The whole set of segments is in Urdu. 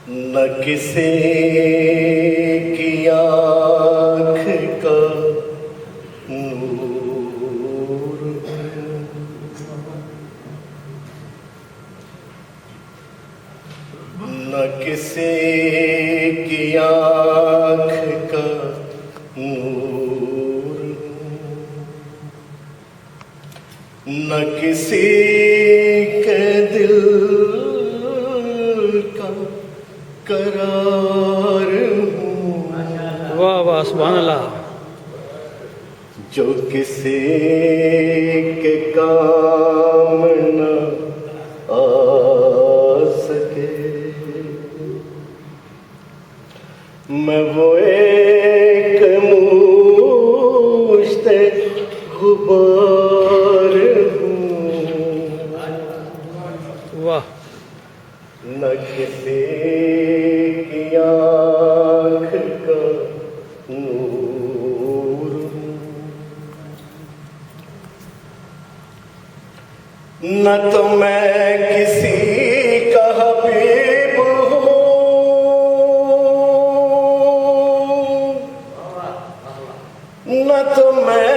نہ کسی کی آنکھ کا نور، نہ کسی کی آنکھ کا نور، نہ کسی کے دل کا قرار ہوں۔ واہ واہ سبحان اللہ۔ جو کسی کے کام نہ آ سکے، میں وہ ایک مشت غبار ہوں۔ واہ، نہ کسی کی آنکھ کا نور ہوں، نہ تو میں کسی کا حبیب ہوں، نہ تو میں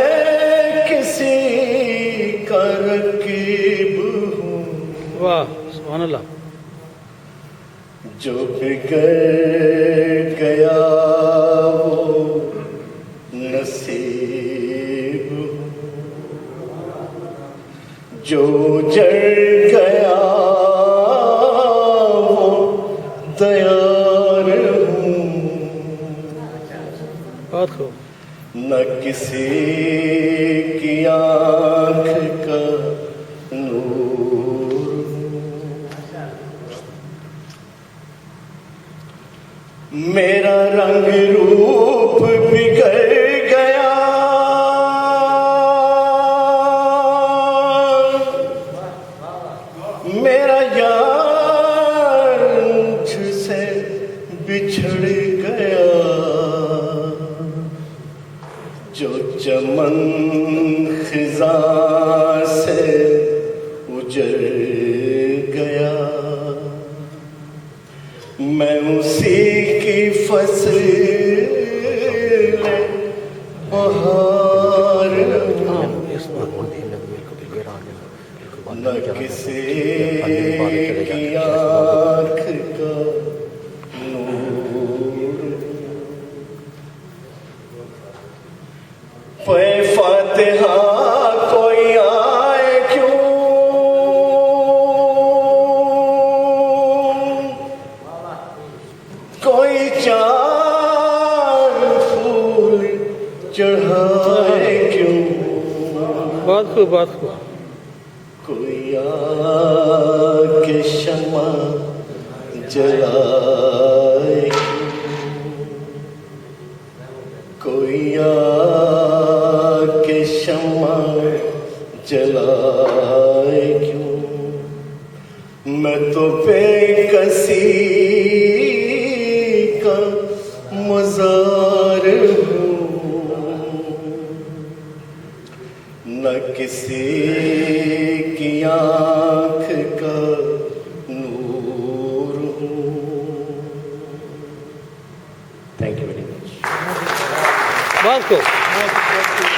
کسی کا رقیب ہوں۔ واہ سبحان اللہ۔ جو بگڑ گیا وہ نصیب ہوں، جو جڑ گیا وہ دیار ہوں۔ بہت خوب۔ نہ کسی کی آنکھ کا نور، میرا رنگ روپ بگڑ گیا، میرا یار مجھ سے بچھڑ گیا، جو چمن خزاں سے اجڑ گیا، میں اسی کی فصل بہار ہوں۔ نہ کسی کی آنکھ کا نور، پے فاتحہ کوئی آئے کیوں، کوئی چار پھول چڑھائے کیوں، بہت خوب بہت خوب۔ کوئی آ کے شمع جلائے کیوں، کوئی آ کے شمع جلائے کیوں، میں تو بے کسی کا مزار ہوں، نہ کسی کی آنکھ کا نور ہوں۔ Thank you very much. بہت خوب۔